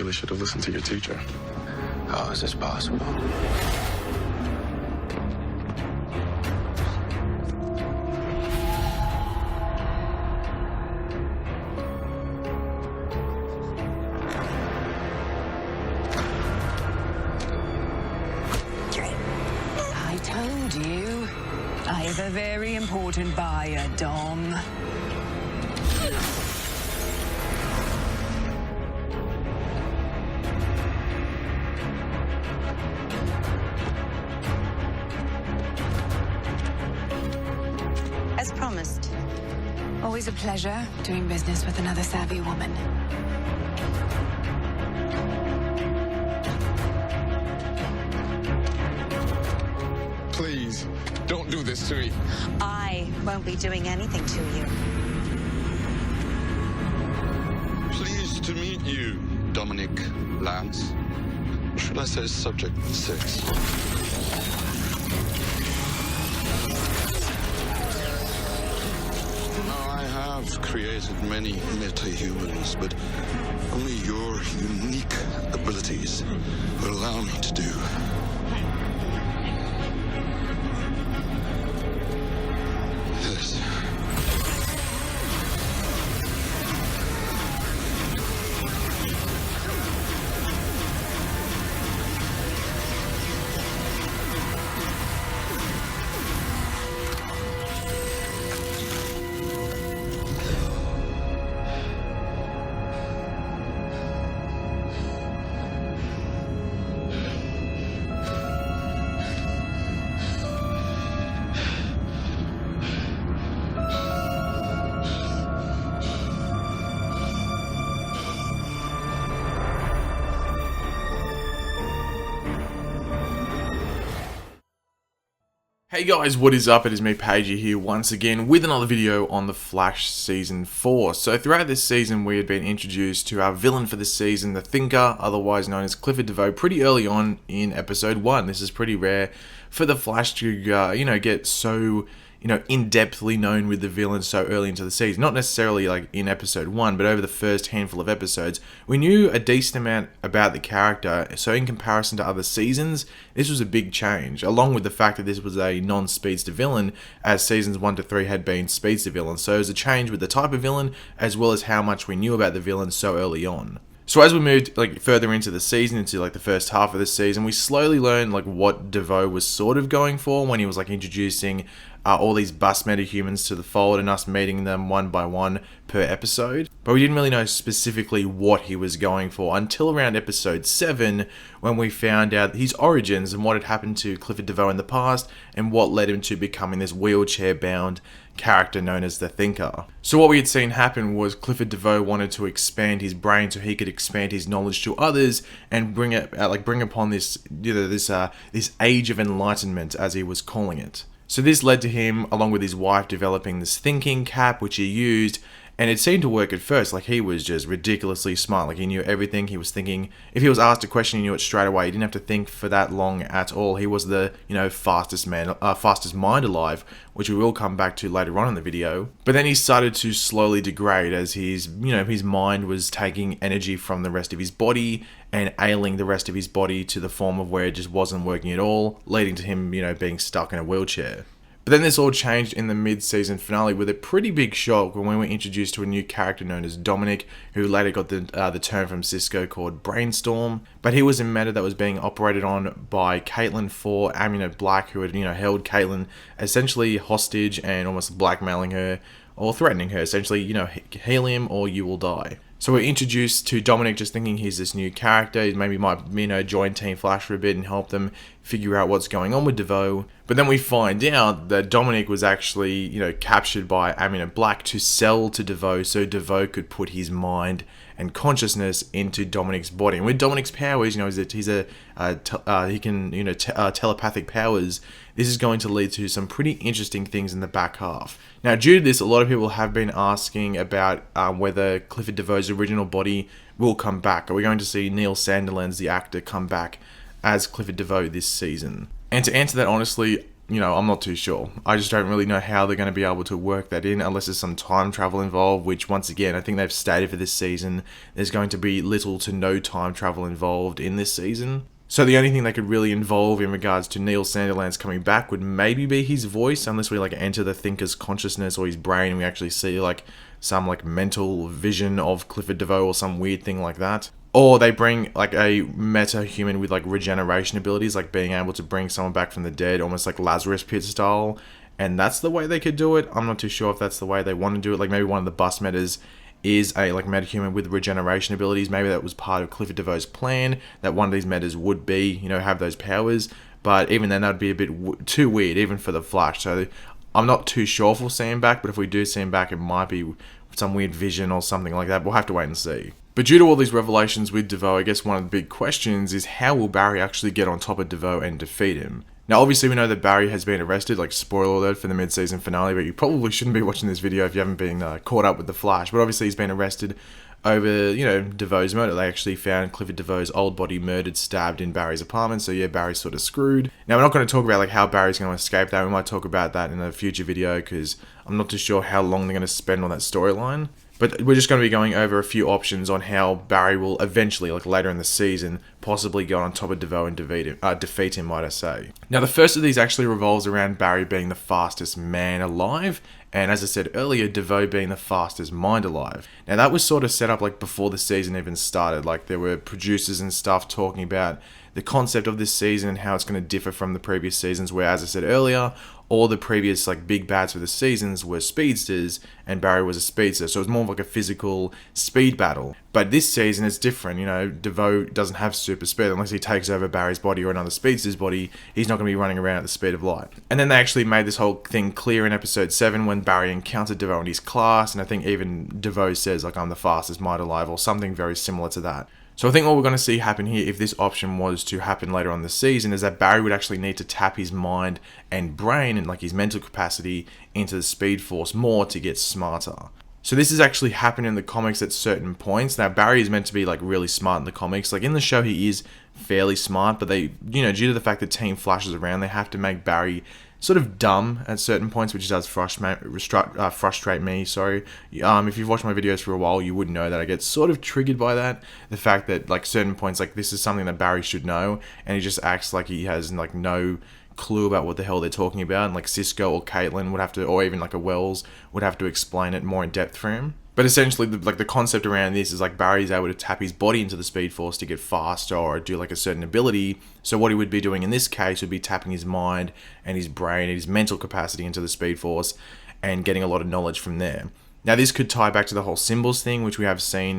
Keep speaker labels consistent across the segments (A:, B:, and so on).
A: really should have listened to your teacher.
B: How is this possible?
C: I told you. I have a very important buyer, Dom.
D: As promised.
C: Always a pleasure doing business with another savvy woman.
A: Please, don't do this to me.
D: I won't be doing anything to you.
A: Pleased to meet you, Dominic Lance. Or should I say Subject 6? I have created many meta-humans, but only your unique abilities will allow me to do. This.
E: Hey guys, what is up? It is me, Pagey, here once again with another video on The Flash Season 4. So throughout this season, we had been introduced to our villain for this season, the Thinker, otherwise known as Clifford DeVoe, pretty early on in Episode 1. This is pretty rare for the Flash to, get so, in-depthly known with the villain so early into the season. Not necessarily like in Episode 1, but over the first handful of episodes, we knew a decent amount about the character. So in comparison to other seasons, this was a big change, along with the fact that this was a non-speedster villain, as seasons 1 to 3 had been speedster villains. So it was a change with the type of villain, as well as how much we knew about the villain so early on. So as we moved further into the season, into the first half of the season, we slowly learned what DeVoe was sort of going for when he was introducing all these bus metahumans to the fold and us meeting them one by one per episode. But we didn't really know specifically what he was going for until around episode 7, when we found out his origins and what had happened to Clifford DeVoe in the past and what led him to becoming this wheelchair-bound character known as the Thinker. So what we had seen happen was Clifford DeVoe wanted to expand his brain so he could expand his knowledge to others and bring upon this this age of enlightenment, as he was calling it. So this led to him, along with his wife, developing this thinking cap, which he used, and it seemed to work at first. He was just ridiculously smart. He knew everything. He was thinking. If he was asked a question, he knew it straight away. He didn't have to think for that long at all. He was the, fastest mind alive, which we will come back to later on in the video. But then he started to slowly degrade as his mind was taking energy from the rest of his body and ailing the rest of his body to the form of where it just wasn't working at all, leading to him, being stuck in a wheelchair. But then this all changed in the mid-season finale with a pretty big shock when we were introduced to a new character known as Dominic, who later got the term from Cisco called Brainstorm. But he was a matter that was being operated on by Caitlin for Amunet Black, who had held Caitlin essentially hostage and almost blackmailing her or threatening her, essentially, helium or you will die. So we're introduced to Dominic just thinking he's this new character. He maybe might, join Team Flash for a bit and help them figure out what's going on with DeVoe. But then we find out that Dominic was actually, captured by Amunet Black to sell to DeVoe so DeVoe could put his mind and consciousness into Dominic's body. And with Dominic's powers, he can, telepathic powers. This is going to lead to some pretty interesting things in the back half. Now, due to this, a lot of people have been asking about whether Clifford DeVoe's original body will come back. Are we going to see Neil Sandilands, the actor, come back as Clifford DeVoe this season? And to answer that honestly, I'm not too sure. I just don't really know how they're going to be able to work that in unless there's some time travel involved, which once again, I think they've stated for this season, there's going to be little to no time travel involved in this season. So the only thing they could really involve in regards to Neil Sandilands coming back would maybe be his voice, unless we enter the thinker's consciousness or his brain and we actually see some mental vision of Clifford DeVoe or some weird thing like that. Or they bring a meta-human with regeneration abilities, like being able to bring someone back from the dead, almost like Lazarus Pit style. And that's the way they could do it. I'm not too sure if that's the way they want to do it. Maybe one of the bus metas is a meta-human with regeneration abilities. Maybe that was part of Clifford DeVoe's plan, that one of these metas would be, have those powers. But even then, that would be a bit too weird, even for the Flash. So I'm not too sure if we'll see him back, but if we do see him back, it might be some weird vision or something like that. We'll have to wait and see. But due to all these revelations with DeVoe, I guess one of the big questions is how will Barry actually get on top of DeVoe and defeat him? Now, obviously, we know that Barry has been arrested, spoiler alert for the mid-season finale, but you probably shouldn't be watching this video if you haven't been caught up with The Flash. But obviously, he's been arrested over, DeVoe's murder. They actually found Clifford DeVoe's old body murdered, stabbed in Barry's apartment, so yeah, Barry's sort of screwed. Now, we're not going to talk about how Barry's going to escape that. We might talk about that in a future video, because I'm not too sure how long they're going to spend on that storyline. But we're just going to be going over a few options on how Barry will eventually, later in the season, possibly go on top of DeVoe and defeat him, might I say. Now, the first of these actually revolves around Barry being the fastest man alive, and as I said earlier, DeVoe being the fastest mind alive. Now, that was sort of set up before the season even started. There were producers and stuff talking about the concept of this season and how it's going to differ from the previous seasons, where, as I said earlier, all the previous big bads for the seasons were speedsters and Barry was a speedster, so it was more of a physical speed battle. But this season it's different. DeVoe doesn't have super speed unless he takes over Barry's body or another speedster's body. He's not going to be running around at the speed of light. And then they actually made this whole thing clear in episode 7 when Barry encountered DeVoe in his class, and I think even DeVoe says I'm the fastest mind alive or something very similar to that. So I think what we're going to see happen here, if this option was to happen later on the season, is that Barry would actually need to tap his mind and brain and his mental capacity into the Speed Force more to get smarter. So this is actually happening in the comics at certain points. Now Barry is meant to be really smart in the comics. In the show he is fairly smart, but they, due to the fact that Team Flash is around, they have to make Barry sort of dumb at certain points, which does frustrate me. If you've watched my videos for a while, you would know that I get sort of triggered by that. The fact that certain points, this is something that Barry should know, and he just acts like he has no clue about what the hell they're talking about, and Cisco or Caitlin would have to, or even a Wells would have to explain it more in depth for him. But essentially, the concept around this is Barry's able to tap his body into the Speed Force to get faster or do a certain ability. So what he would be doing in this case would be tapping his mind and his brain and his mental capacity into the Speed Force and getting a lot of knowledge from there. Now this could tie back to the whole symbols thing, which we have seen,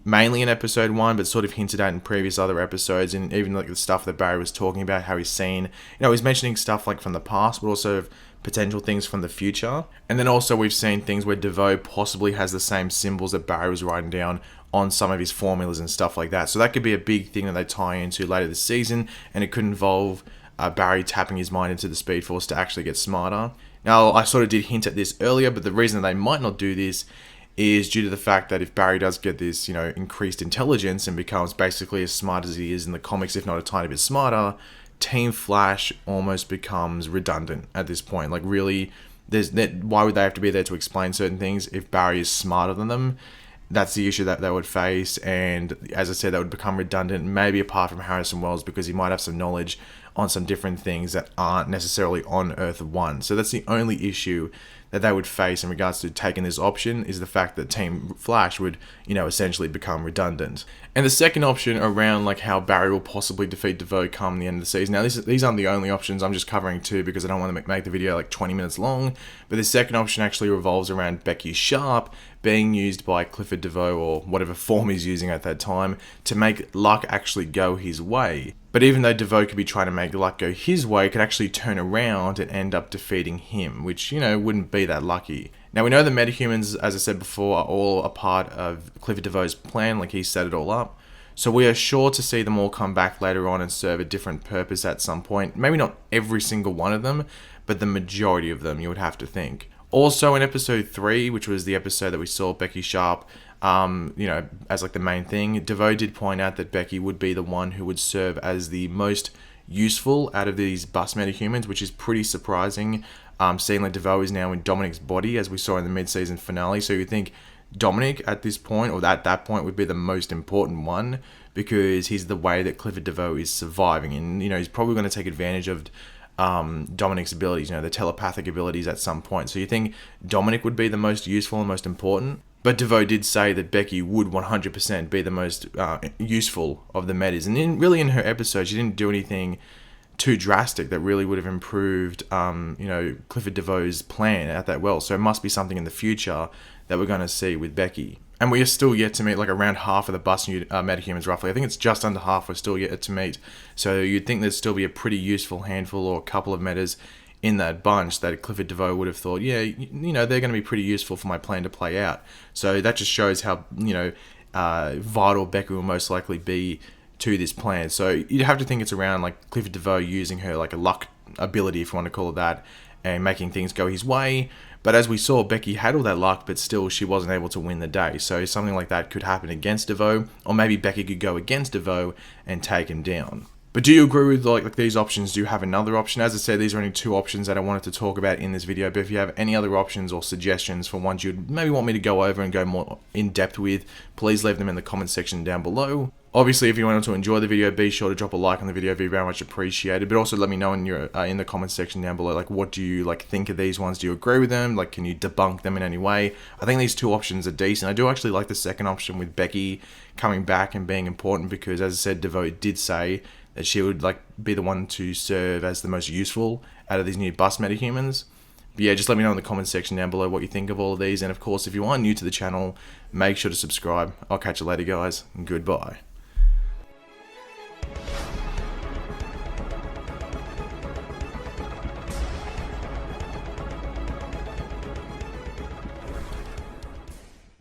E: mainly in episode 1, but sort of hinted at in previous other episodes, and even the stuff that Barry was talking about, how he's seen, he's mentioning stuff from the past, but also potential things from the future. And then also we've seen things where DeVoe possibly has the same symbols that Barry was writing down on some of his formulas and stuff like that. So that could be a big thing that they tie into later this season, and it could involve Barry tapping his mind into the Speed Force to actually get smarter. Now, I sort of did hint at this earlier, but the reason that they might not do this is due to the fact that if Barry does get this, increased intelligence and becomes basically as smart as he is in the comics, if not a tiny bit smarter, Team Flash almost becomes redundant at this point. Really, why would they have to be there to explain certain things if Barry is smarter than them? That's the issue that they would face, and as I said, that would become redundant, maybe apart from Harrison Wells, because he might have some knowledge on some different things that aren't necessarily on Earth 1. So that's the only issue that they would face in regards to taking this option, is the fact that Team Flash would, essentially become redundant. And the second option around how Barry will possibly defeat DeVoe come the end of the season. Now these aren't the only options, I'm just covering two because I don't want to make the video 20 minutes long, but the second option actually revolves around Becky Sharp being used by Clifford DeVoe, or whatever form he's using at that time, to make luck actually go his way. But even though DeVoe could be trying to make luck go his way, it could actually turn around and end up defeating him, which, wouldn't be that lucky. Now, we know the metahumans, as I said before, are all a part of Clifford DeVoe's plan, he set it all up. So we are sure to see them all come back later on and serve a different purpose at some point. Maybe not every single one of them, but the majority of them, you would have to think. Also, in episode 3, which was the episode that we saw Becky Sharp, as the main thing, DeVoe did point out that Becky would be the one who would serve as the most useful out of these bus metahumans, which is pretty surprising. Seeing that DeVoe is now in Dominic's body, as we saw in the mid-season finale. So you think Dominic at this point, or at that point, would be the most important one, because he's the way that Clifford DeVoe is surviving, and he's probably going to take advantage of Dominic's abilities, the telepathic abilities at some point. So you think Dominic would be the most useful and most important? But DeVoe did say that Becky would 100% be the most useful of the metas, and in her episode, she didn't do anything too drastic that really would have improved, Clifford DeVoe's plan at that well. So it must be something in the future that we're going to see with Becky. And we are still yet to meet like around half of the bus metahumans, roughly. I think it's just under half we're still yet to meet. So you'd think there'd still be a pretty useful handful or a couple of metas in that bunch that Clifford DeVoe would have thought, yeah, they're going to be pretty useful for my plan to play out. So that just shows how, vital Becky will most likely be to this plan. So you'd have to think it's around like Clifford DeVoe using her like a luck ability, if you want to call it that, and making things go his way. But as we saw, Becky had all that luck, but still she wasn't able to win the day. So something like that could happen against DeVoe, or maybe Becky could go against DeVoe and take him down. But do you agree with like these options? Do you have another option? As I said, these are only 2 options that I wanted to talk about in this video. But if you have any other options or suggestions for ones you'd maybe want me to go over and go more in depth with, please leave them in the comment section down below. Obviously, if you wanted to enjoy the video, be sure to drop a like on the video. It'd be very much appreciated. But also let me know in the comment section down below, like, what do you think of these ones? Do you agree with them? Like, can you debunk them in any way? I think these 2 options are decent. I do actually like the second option with Becky coming back and being important, because as I said, DeVoe did say that she would be the one to serve as the most useful out of these new bus metahumans. But yeah, just let me know in the comment section down below what you think of all of these. And of course, if you are new to the channel, make sure to subscribe. I'll catch you later, guys, and goodbye.